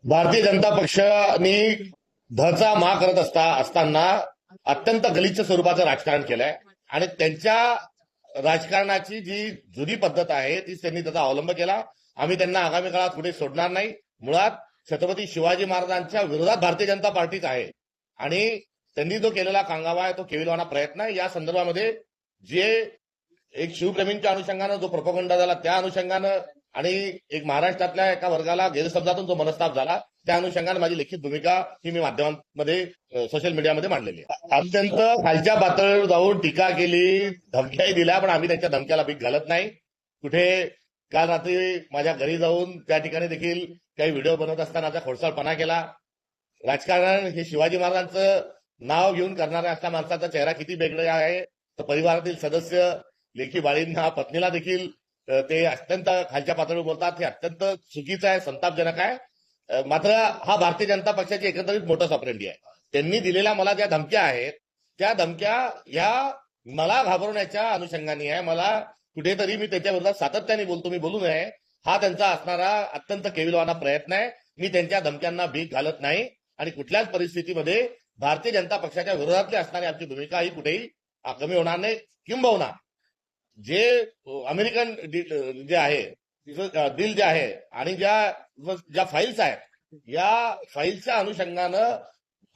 भारतीय जनता पक्षाने धचा मा करत असताना अत्यंत गलिच्छ स्वरूपाचं राजकारण केलंय आणि त्यांच्या राजकारणाची जी जुनी पद्धत आहे ती त्यांनी त्याचा अवलंब केला. आम्ही त्यांना आगामी काळात कुठे सोडणार नाही. मुळात छत्रपती शिवाजी महाराजांच्या विरोधात भारतीय जनता पार्टीच आहे आणि त्यांनी जो केलेला कांगावा आहे तो केविलवाना प्रयत्न आहे. या संदर्भामध्ये जे एक शिवप्रेमींच्या अनुषंगानं जो प्रोपगंडा झाला त्या अनुषंगानं आणि एक महाराष्ट्रातल्या एका वर्गाला गैरसमजातून जो मनस्ताप झाला त्या अनुषंगाने माझी लिखित भूमिका ही मी माध्यमांमध्ये सोशल मीडियामध्ये मांडलेली आहे. अत्यंत खालच्या पातळीवर जाऊन टीका केली, धमक्याही दिल्या, पण आम्ही त्यांच्या धमक्याला भीक घालत नाही. कुठे काल रात्री माझ्या घरी जाऊन त्या ठिकाणी देखील काही व्हिडिओ बनवत असतानाचा खोडसाळपणा केला. राजकारण हे शिवाजी महाराजांचं नाव घेऊन करणाऱ्या असल्या माणसाचा चेहरा किती वेगळा आहे. तर परिवारातील सदस्य, लेखी बाळींना, पत्नीला देखील ते अत्यंत खालच्या पातळीवर बोलतात. हे अत्यंत चुकीचं आहे, संतापजनक आहे. मात्र हा भारतीय जनता पक्षाची एकंदरीत मोठं ऑपरेंडी आहे. त्यांनी दिलेल्या मला ज्या धमक्या आहेत त्या धमक्या या मला घाबरवण्याच्या अनुषंगाने आहे. मला कुठेतरी मी त्याच्या विरोधात सातत्याने बोलतो, मी बोलू नये हा त्यांचा असणारा अत्यंत केविलवाना प्रयत्न आहे. मी त्यांच्या धमक्यांना भीक घालत नाही आणि कुठल्याच परिस्थितीमध्ये भारतीय जनता पक्षाच्या विरोधातली असणारी आमची भूमिका ही कुठेही कमी होणार नाही. किंबहुना जे अमेरिकन जे आहे डील जे आहे आणि ज्या फाईल्स आहेत या फाईल्सच्या अनुषंगानं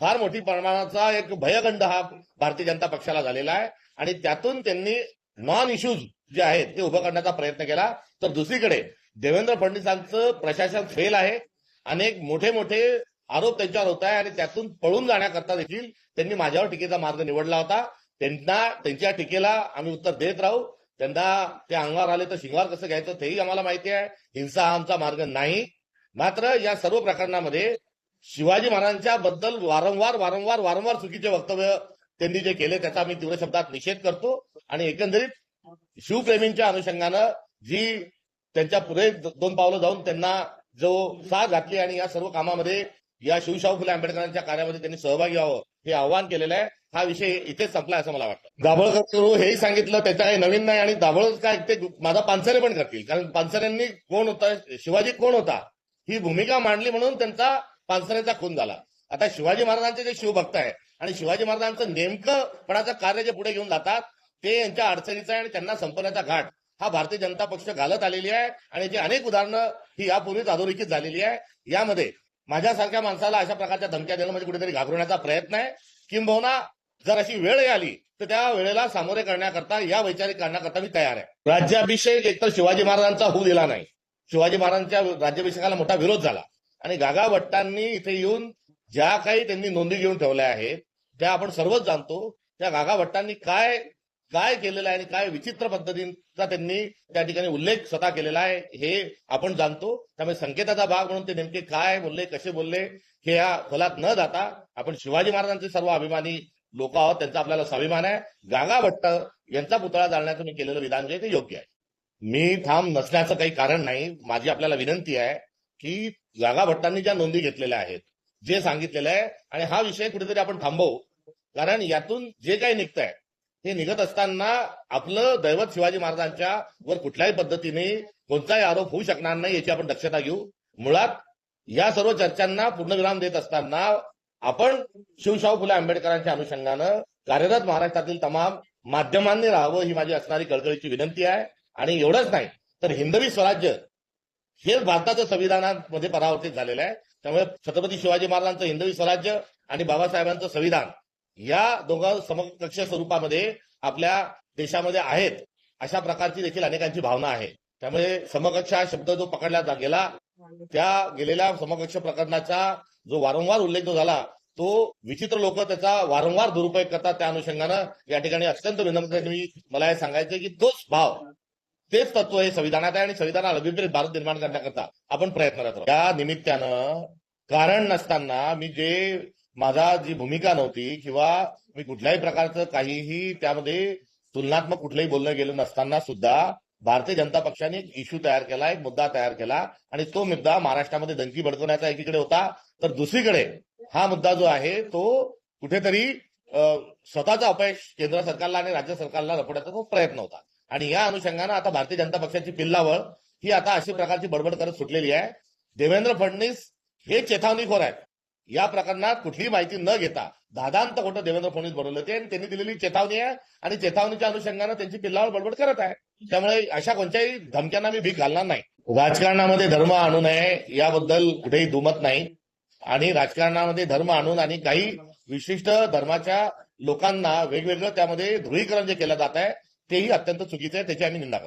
फार मोठी प्रमाणाचा एक भयगंड हा भारतीय जनता पक्षाला झालेला आहे आणि त्यातून त्यांनी नॉन इश्यूज जे आहेत ते उभं करण्याचा प्रयत्न केला. तर दुसरीकडे देवेंद्र फडणवीसांचं प्रशासन फेल आहे. अनेक मोठे मोठे आरोप त्यांच्यावर होत आहे आणि त्यातून पळून जाण्याकरता देखील त्यांनी माझ्यावर टीकेचा मार्ग निवडला होता. त्यांच्या टीकेला आम्ही उत्तर देत राहू. त्यांना त्या अंगावर आले तर शिंगावर कसं घ्यायचं तेही आम्हाला माहिती आहे. हिंसा हा आमचा मार्ग नाही. मात्र या सर्व प्रकरणामध्ये शिवाजी महाराजांच्या बद्दल वारंवार चुकीचे वक्तव्य त्यांनी जे केले त्याचा मी तीव्र शब्दात निषेध करतो आणि एकंदरीत शिवप्रेमींच्या अनुषंगानं जी त्यांच्या पुढे 2 पावलं जाऊन त्यांना जो साथ घातली आणि या सर्व कामामध्ये या शिवशाहू फुले आंबेडकरांच्या कार्यामध्ये त्यांनी सहभागी व्हावं हे आव्हान केलेलं आहे. हा विषय इथेच संपला असं मला वाटतं. दाभोळकर करू हेही सांगितलं, त्याच्या काही नवीन नाही आणि दाभोळकर काय ते माझा पानसरे पण करतील, कारण पानसरेंनी कोण होता, शिवाजी कोण होता ही भूमिका मांडली म्हणून त्यांचा पानसरेंचा खून झाला. आता शिवाजी महाराजांचे जे शिवभक्त आहे आणि शिवाजी महाराजांचं नेमकंपणाचं कार्य जे पुढे घेऊन जातात ते यांच्या अडचणीचं आहे आणि त्यांना संपण्याचा घाट हा भारतीय जनता पक्ष घालत आलेली आहे आणि जी अनेक उदाहरणं ही यापूर्वीच अधोरेखित झालेली आहे. यामध्ये माझ्यासारख्या माणसाला अशा प्रकारच्या धमक्या देणं म्हणजे कुठेतरी घाबरवण्याचा प्रयत्न आहे. किंबहुना जर अशी वेळ आली तर त्या वेळेला सामोरे करण्याकरता या वैचारिक करण्याकरता मी तयार आहे. राज्याभिषेक एकतर शिवाजी महाराजांचा होऊ दिला नाही. शिवाजी महाराजांच्या राज्याभिषेकाला मोठा विरोध झाला आणि गागा भट्टांनी इथे येऊन ज्या काही त्यांनी नोंदी घेऊन ठेवल्या आहेत त्या आपण सर्वच जाणतो. त्या गागा भट्टांनी काय काय केलेलं आहे आणि काय विचित्र पद्धतीचा त्यांनी त्या ठिकाणी उल्लेख स्वतः केलेला आहे हे आपण जाणतो. त्यामुळे संकेताचा भाग म्हणून ते नेमके काय बोलले, कसे बोलले हे या खोलात न जाता आपण शिवाजी महाराजांचे सर्व अभिमानी लोक आहोत, त्यांचा आपल्याला स्वाभिमान आहे. गागा भट्ट यांचा पुतळा जाळण्याचं मी केलेलं विधान जे ते योग्य आहे. मी ठाम नसण्याचं काही कारण नाही. माझी आपल्याला विनंती आहे की गागा भट्टांनी ज्या नोंदी घेतलेल्या आहेत, जे सांगितलेलं आहे आणि हा विषय कुठेतरी आपण थांबवू, कारण यातून जे काही निघतंय हे निघत असताना आपलं दैवत शिवाजी महाराजांच्या वर कुठल्याही पद्धतीने कोणताही आरोप होऊ शकणार नाही याची आपण दक्षता घेऊ. मुळात या सर्व चर्चांना पूर्णविराम देत असताना आपण शिवशाहू फुले आंबेडकरांच्या अनुषंगानं कार्यरत महाराष्ट्रातील तमाम माध्यमांनी राहावं ही माझी असणारी कळकळीची विनंती आहे. आणि एवढंच नाही तर हिंदवी स्वराज्य हे भारताचं संविधानामध्ये परावर्तित झालेलं आहे. त्यामुळे छत्रपती शिवाजी महाराजांचं हिंदवी स्वराज्य आणि बाबासाहेबांचं संविधान या दोघं समकक्ष स्वरूपामध्ये आपल्या देशामध्ये आहेत अशा प्रकारची देखील अनेकांची भावना आहे. त्यामुळे समकक्ष हा शब्द जो पकडला गेला त्या गेलेल्या समकक्ष प्रकरणाचा जो वारंवार उल्लेख जो झाला तो विचित्र लोक त्याचा वारंवार दुरुपयोग करतात. त्या अनुषंगानं या ठिकाणी अत्यंत विनम्रतेने मला हे सांगायचं की तोच भाव तेच तत्व हे संविधानात आहे आणि संविधानाला विपरीत भारत निर्माण करण्याकरता आपण प्रयत्नरत आहोत. त्या निमित्तानं कारण नसताना मी माझा जी भूमिका नव्हती किंवा मी कुठल्याही प्रकारचं काहीही त्यामध्ये तुलनात्मक कुठलंही बोलणं गेलं नसताना सुद्धा भारतीय जनता पक्षाने एक इश्यू तयार केला, एक मुद्दा तयार केला आणि तो मुद्दा महाराष्ट्रामध्ये दंगी भडकवण्याचा एकीकडे होता, तर दुसरीकडे हा मुद्दा जो आहे तो कुठेतरी स्वतःचा अपयश केंद्र सरकारला आणि राज्य सरकारला लपवण्याचा तो प्रयत्न होता. आणि या अनुषंगानं आता भारतीय जनता पक्षाची पिल्लावळ ही आता अशी प्रकारची बडबड करत सुटलेली आहे. देवेंद्र फडणवीस हे चेतावणीखोर आहेत. या प्रकरणात कुठलीही माहिती न घेता दादांत खोटं देवेंद्र फडणवीस बनवलं ते आणि त्यांनी दिलेली चेतावणी आहे आणि चेतावणीच्या अनुषंगानं त्यांची पिल्लावर बडबड करत आहे. त्यामुळे अशा कोणत्याही धमक्यांना मी भीक घालणार नाही. राजकारणामध्ये धर्म आणू नये याबद्दल कुठेही दुमत नाही आणि राजकारणामध्ये धर्म आणून आणि काही विशिष्ट धर्माच्या लोकांना वेगवेगळं त्यामध्ये ध्रुवीकरण जे केलं जात आहे तेही अत्यंत चुकीचं आहे. त्याची आम्ही निंदा करतो.